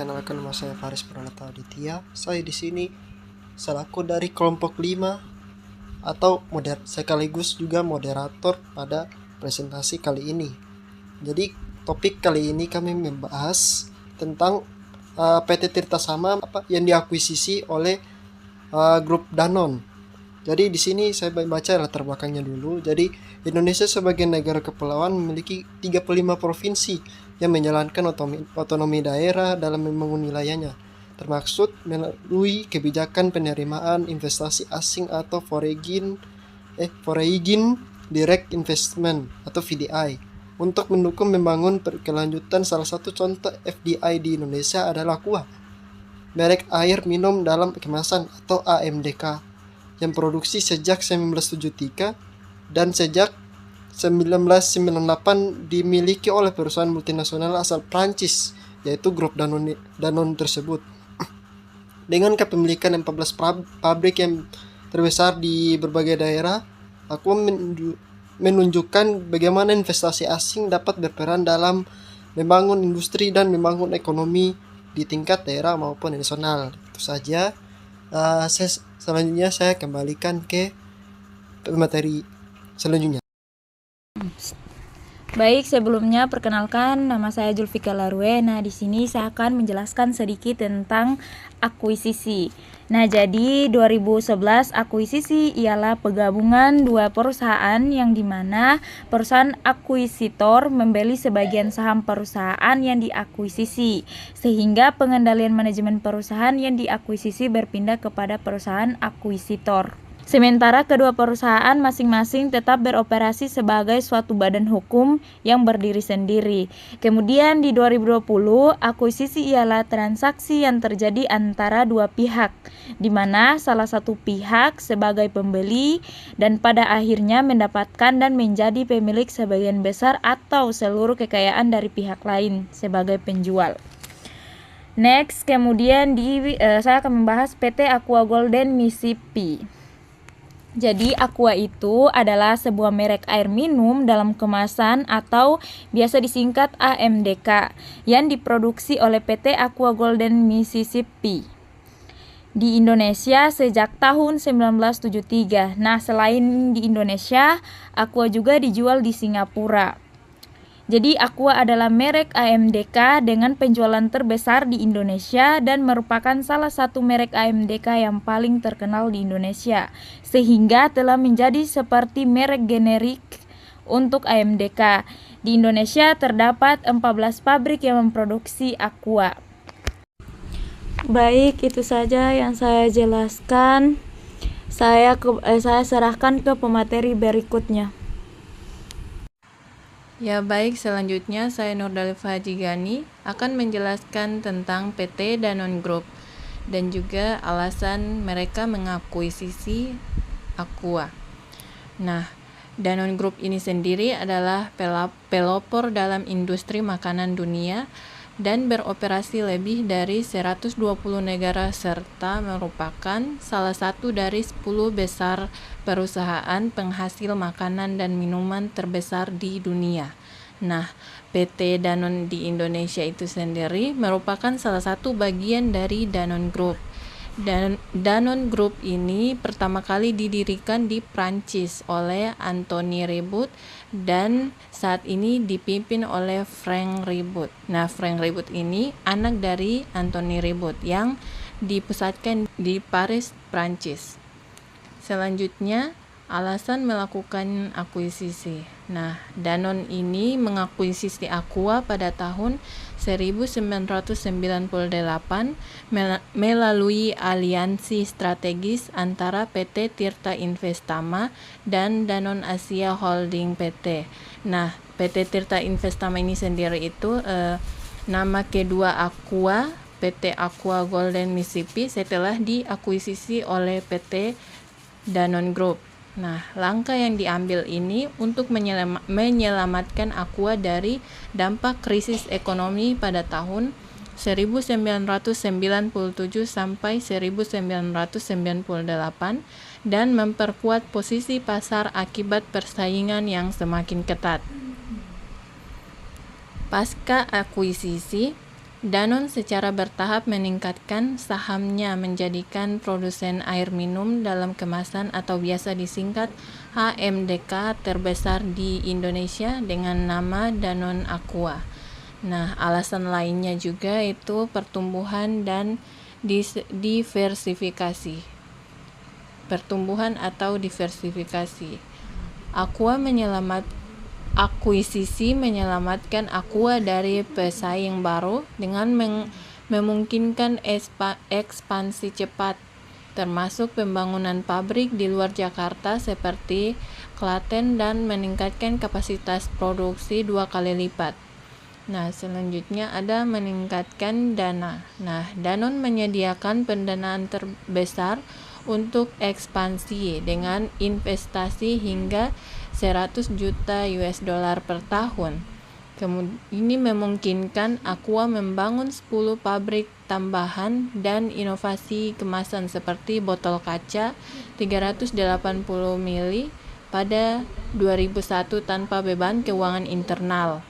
perkenalkan nama saya Faris Pranata Aditya. Saya di sini selaku dari kelompok 5 atau sekaligus juga moderator pada presentasi kali ini. Jadi topik kali ini kami membahas tentang PT Tirta Sama yang diakuisisi oleh grup Danone. Jadi di sini saya baca latar belakangnya dulu. Jadi Indonesia sebagai negara kepulauan memiliki 35 provinsi yang menjalankan otonomi daerah dalam membangun wilayahnya, termaksud melalui kebijakan penerimaan investasi asing atau Foreign Direct Investment atau FDI untuk mendukung membangun berkelanjutan. Salah satu contoh FDI di Indonesia adalah Aqua, merek air minum dalam kemasan atau AMDK, yang produksi sejak 1973 dan sejak 1998 dimiliki oleh perusahaan multinasional asal Prancis, yaitu grup Danone tersebut. Dengan kepemilikan 14 pabrik yang terbesar di berbagai daerah, aku menunjukkan bagaimana investasi asing dapat berperan dalam membangun industri dan membangun ekonomi di tingkat daerah maupun nasional. Itu saja. Selanjutnya saya kembalikan ke materi selanjutnya. Baik, sebelumnya perkenalkan nama saya Julfika Larue. Nah, di sini saya akan menjelaskan sedikit tentang akuisisi. Nah, jadi 2011 akuisisi ialah penggabungan dua perusahaan yang dimana perusahaan akuisitor membeli sebagian saham perusahaan yang diakuisisi, sehingga pengendalian manajemen perusahaan yang diakuisisi berpindah kepada perusahaan akuisitor. Sementara kedua perusahaan masing-masing tetap beroperasi sebagai suatu badan hukum yang berdiri sendiri. Kemudian di 2020, akuisisi ialah transaksi yang terjadi antara dua pihak, di mana salah satu pihak sebagai pembeli dan pada akhirnya mendapatkan dan menjadi pemilik sebagian besar atau seluruh kekayaan dari pihak lain sebagai penjual. Next, kemudian saya akan membahas PT Aqua Golden Mississippi. Jadi Aqua itu adalah sebuah merek air minum dalam kemasan atau biasa disingkat AMDK yang diproduksi oleh PT Aqua Golden Mississippi di Indonesia sejak tahun 1973. Nah, selain di Indonesia, Aqua juga dijual di Singapura. Jadi Aqua adalah merek AMDK dengan penjualan terbesar di Indonesia dan merupakan salah satu merek AMDK yang paling terkenal di Indonesia, sehingga telah menjadi seperti merek generik untuk AMDK. Di Indonesia terdapat 14 pabrik yang memproduksi Aqua. Baik, itu saja yang saya jelaskan. Saya serahkan ke pemateri berikutnya. Ya baik, selanjutnya saya Nurdalifa Haji Gani akan menjelaskan tentang PT Danone Group dan juga alasan mereka mengakuisisi Aqua. Nah, Danone Group ini sendiri adalah pelopor dalam industri makanan dunia dan beroperasi lebih dari 120 negara serta merupakan salah satu dari 10 besar perusahaan penghasil makanan dan minuman terbesar di dunia. Nah, PT Danone di Indonesia itu sendiri merupakan salah satu bagian dari Danone Group. Dan Danone Group ini pertama kali didirikan di Prancis oleh Anthony Ribot dan saat ini dipimpin oleh Frank Ribot. Nah, Frank Ribot ini anak dari Anthony Ribot yang dipusatkan di Paris, Prancis. Selanjutnya, alasan melakukan akuisisi. Nah, Danone ini mengakuisisi Aqua pada tahun 1998 melalui aliansi strategis antara PT Tirta Investama dan Danone Asia Holding PT. Nah, PT Tirta Investama ini sendiri itu nama kedua Aqua, PT Aqua Golden Mississippi setelah diakuisisi oleh PT Danone Group. Nah, langkah yang diambil ini untuk menyelamatkan Aqua dari dampak krisis ekonomi pada tahun 1997 sampai 1998 dan memperkuat posisi pasar akibat persaingan yang semakin ketat. Pasca akuisisi, Danone secara bertahap meningkatkan sahamnya menjadikan produsen air minum dalam kemasan atau biasa disingkat HMDK terbesar di Indonesia dengan nama Danone Aqua. Nah, alasan lainnya juga itu pertumbuhan dan diversifikasi. Pertumbuhan atau diversifikasi. Akuisisi menyelamatkan Aqua dari pesaing baru dengan memungkinkan ekspansi cepat, termasuk pembangunan pabrik di luar Jakarta seperti Klaten dan meningkatkan kapasitas produksi 2 kali lipat. Nah, selanjutnya ada meningkatkan dana. Nah, Danone menyediakan pendanaan terbesar untuk ekspansi dengan investasi hingga 100 juta US dollar per tahun. Ini memungkinkan Aqua membangun 10 pabrik tambahan dan inovasi kemasan seperti botol kaca 380 ml pada 2001 tanpa beban keuangan internal.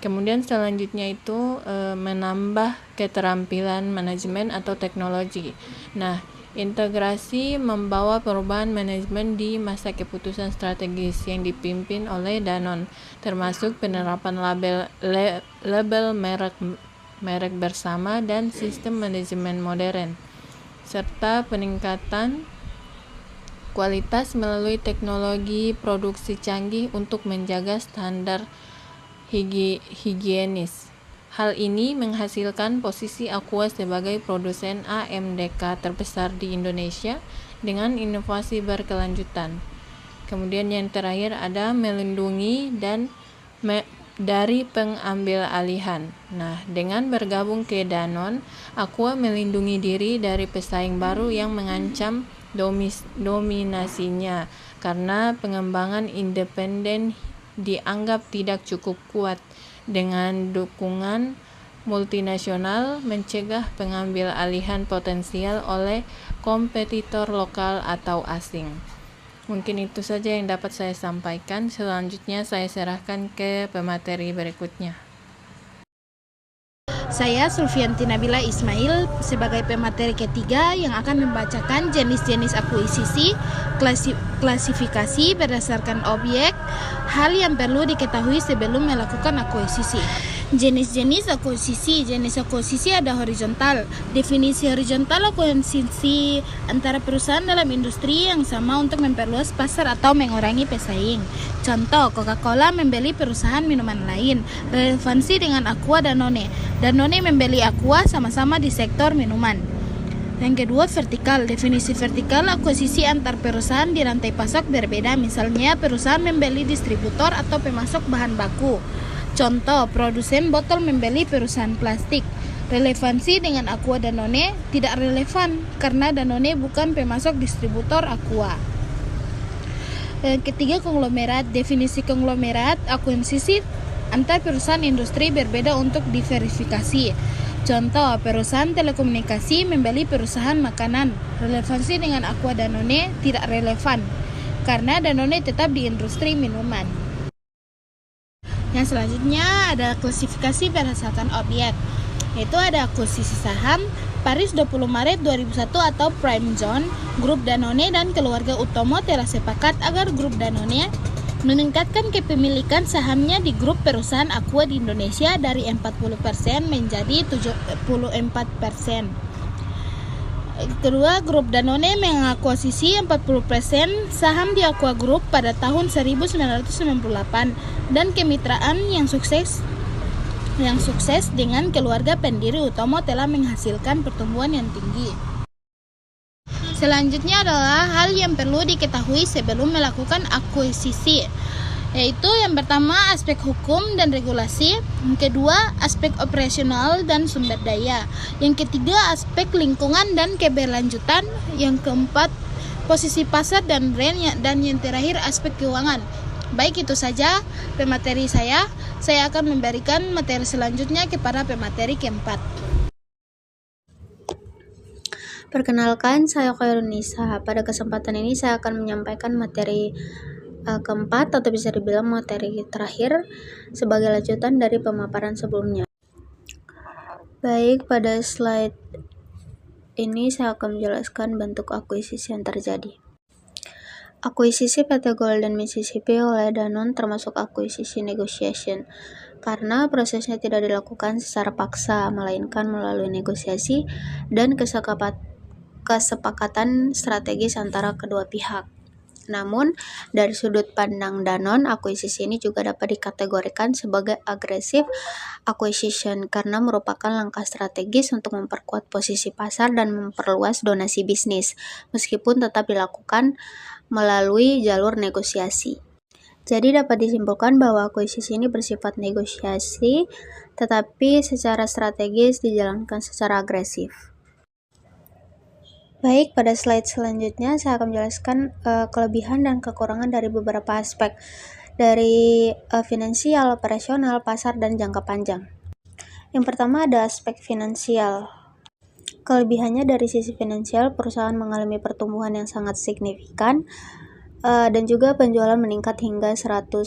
Kemudian selanjutnya itu menambah keterampilan manajemen atau teknologi. Nah, integrasi membawa perubahan manajemen di masa keputusan strategis yang dipimpin oleh Danone, termasuk penerapan label merek bersama dan sistem manajemen modern, serta peningkatan kualitas melalui teknologi produksi canggih untuk menjaga standar higienis. Hal ini menghasilkan posisi Aqua sebagai produsen AMDK terbesar di Indonesia dengan inovasi berkelanjutan. Kemudian yang terakhir ada melindungi dan dari pengambil alihan. Nah, dengan bergabung ke Danone, Aqua melindungi diri dari pesaing baru yang mengancam dominasinya karena pengembangan independen dianggap tidak cukup kuat. Dengan dukungan multinasional mencegah pengambil alihan potensial oleh kompetitor lokal atau asing. Mungkin itu saja yang dapat saya sampaikan. Selanjutnya saya serahkan ke pemateri berikutnya. Saya Sulfianti Nabila Ismail sebagai pemateri ketiga yang akan membacakan jenis-jenis akuisisi, klasifikasi berdasarkan objek, hal yang perlu diketahui sebelum melakukan akuisisi. Jenis-jenis akuisisi. Jenis akuisisi ada horizontal. Definisi horizontal akuisisi antara perusahaan dalam industri yang sama untuk memperluas pasar atau mengurangi pesaing. Contoh, Coca-Cola membeli perusahaan minuman lain. Relevansi dengan Aqua Danone. Danone membeli Aqua sama-sama di sektor minuman. Yang kedua, vertikal. Definisi vertikal akuisisi antar perusahaan di rantai pasok berbeda. Misalnya, perusahaan membeli distributor atau pemasok bahan baku. Contoh, produsen botol membeli perusahaan plastik. Relevansi dengan Aqua Danone tidak relevan karena Danone bukan pemasok distributor Aqua. Ketiga, konglomerat. Definisi konglomerat akuisisi antar perusahaan industri berbeda untuk diverifikasi. Contoh, perusahaan telekomunikasi membeli perusahaan makanan. Relevansi dengan Aqua Danone tidak relevan karena Danone tetap di industri minuman. Yang selanjutnya ada klasifikasi berdasarkan objek, yaitu ada akuisisi saham. Paris 20 Maret 2001 atau Prime Zone. Grup Danone dan keluarga Utomo telah sepakat agar grup Danone meningkatkan kepemilikan sahamnya di grup perusahaan Aqua di Indonesia dari 40% menjadi 74%. Kedua, grup Danone mengakuisisi 40% saham di Aqua Group pada tahun 1998 dan kemitraan yang sukses dengan keluarga pendiri Utomo telah menghasilkan pertumbuhan yang tinggi. Selanjutnya adalah hal yang perlu diketahui sebelum melakukan akuisisi, yaitu yang pertama aspek hukum dan regulasi, yang kedua aspek operasional dan sumber daya, yang ketiga aspek lingkungan dan keberlanjutan, yang keempat posisi pasar dan brand, dan yang terakhir aspek keuangan. Baik, itu saja pemateri saya. Saya akan memberikan materi selanjutnya kepada pemateri keempat. Perkenalkan, saya Khairunisa. Pada kesempatan ini saya akan menyampaikan materi keempat atau bisa dibilang materi terakhir sebagai lanjutan dari pemaparan sebelumnya. Baik, pada slide ini saya akan menjelaskan bentuk akuisisi yang terjadi. Akuisisi PT Golden Mississippi oleh Danone termasuk akuisisi negotiation, karena prosesnya tidak dilakukan secara paksa, melainkan melalui negosiasi dan kesepakatan strategis antara kedua pihak. Namun, dari sudut pandang Danone, akuisisi ini juga dapat dikategorikan sebagai aggressive acquisition karena merupakan langkah strategis untuk memperkuat posisi pasar dan memperluas donasi bisnis, meskipun tetap dilakukan melalui jalur negosiasi. Jadi dapat disimpulkan bahwa akuisisi ini bersifat negosiasi, tetapi secara strategis dijalankan secara agresif. Baik, pada slide selanjutnya saya akan menjelaskan kelebihan dan kekurangan dari beberapa aspek dari finansial, operasional, pasar, dan jangka panjang. Yang pertama ada aspek finansial. Kelebihannya dari sisi finansial, perusahaan mengalami pertumbuhan yang sangat signifikan dan juga penjualan meningkat hingga 110%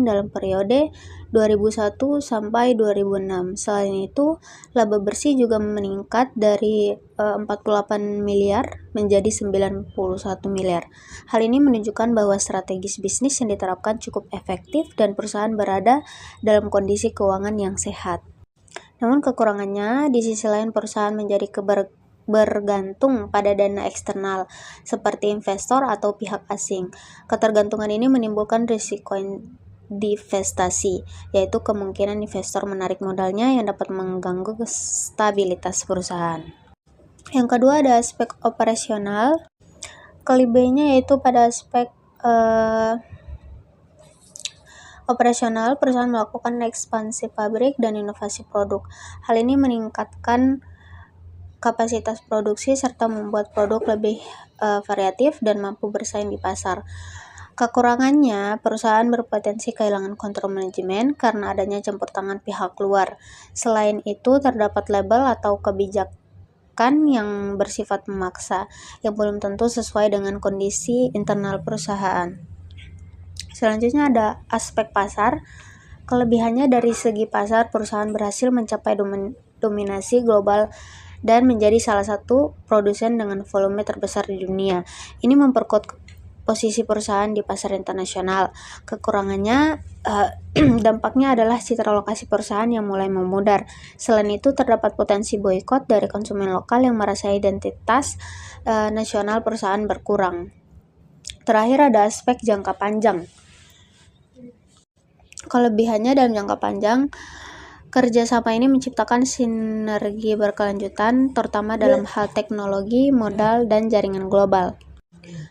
dalam periode 2001 sampai 2006. Selain itu, laba bersih juga meningkat dari 48 miliar menjadi 91 miliar. Hal ini menunjukkan bahwa strategis bisnis yang diterapkan cukup efektif dan perusahaan berada dalam kondisi keuangan yang sehat. Namun kekurangannya, di sisi lain perusahaan menjadi bergantung pada dana eksternal seperti investor atau pihak asing. Ketergantungan ini menimbulkan risiko divestasi, yaitu kemungkinan investor menarik modalnya yang dapat mengganggu stabilitas perusahaan. Yang kedua ada aspek operasional. Kelebihannya yaitu pada aspek operasional, perusahaan melakukan ekspansi pabrik dan inovasi produk. Hal ini meningkatkan kapasitas produksi serta membuat produk lebih variatif dan mampu bersaing di pasar. Kekurangannya, perusahaan berpotensi kehilangan kontrol manajemen karena adanya campur tangan pihak luar. Selain itu, terdapat label atau kebijakan yang bersifat memaksa, yang belum tentu sesuai dengan kondisi internal perusahaan. Selanjutnya ada aspek pasar. Kelebihannya dari segi pasar, perusahaan berhasil mencapai dominasi global dan menjadi salah satu produsen dengan volume terbesar di dunia. Ini memperkuat posisi perusahaan di pasar internasional. Kekurangannya, dampaknya adalah citra lokasi perusahaan yang mulai memudar. Selain itu, terdapat potensi boikot dari konsumen lokal yang merasa identitas nasional perusahaan berkurang. Terakhir ada aspek jangka panjang. Kelebihannya dalam jangka panjang, kerjasama ini menciptakan sinergi berkelanjutan, terutama dalam hal teknologi, modal, dan jaringan global.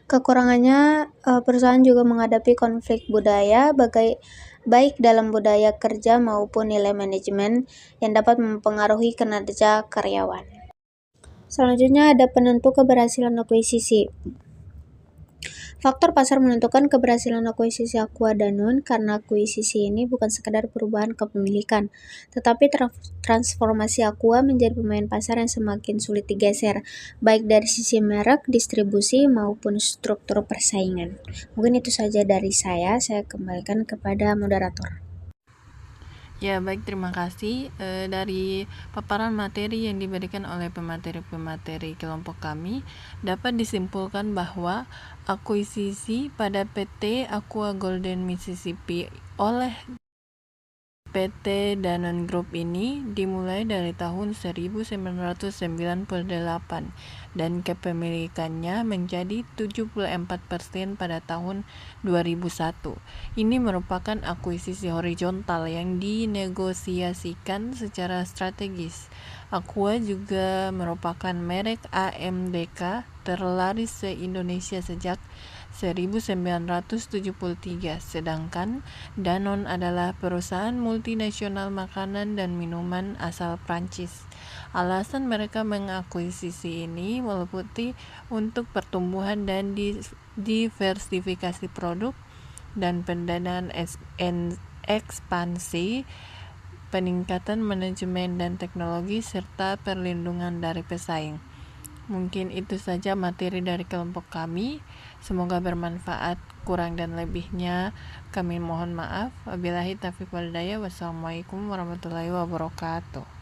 Kekurangannya, perusahaan juga menghadapi konflik budaya, baik dalam budaya kerja maupun nilai manajemen yang dapat mempengaruhi kinerja karyawan. Selanjutnya ada penentu keberhasilan akuisisi. Faktor pasar menentukan keberhasilan akuisisi Aqua Danone karena akuisisi ini bukan sekadar perubahan kepemilikan, tetapi transformasi Aqua menjadi pemain pasar yang semakin sulit digeser, baik dari sisi merek, distribusi, maupun struktur persaingan. Mungkin itu saja dari saya kembalikan kepada moderator. Ya, baik, terima kasih. Dari paparan materi yang diberikan oleh pemateri-pemateri kelompok kami, dapat disimpulkan bahwa akuisisi pada PT Aqua Golden Mississippi oleh PT Danone Group ini dimulai dari tahun 1998 dan kepemilikannya menjadi 74% pada tahun 2001. Ini merupakan akuisisi horizontal yang dinegosiasikan secara strategis. Aqua juga merupakan merek AMDK terlaris se-Indonesia sejak 1973, sedangkan Danone adalah perusahaan multinasional makanan dan minuman asal Prancis. Alasan mereka mengakuisisi ini meliputi untuk pertumbuhan dan diversifikasi produk dan pendanaan ekspansi, peningkatan manajemen dan teknologi, serta perlindungan dari pesaing. Mungkin itu saja materi dari kelompok kami. Semoga bermanfaat. Kurang dan lebihnya kami mohon maaf. Wabillahi taufiq wal hidayah. Wassalamualaikum warahmatullahi wabarakatuh.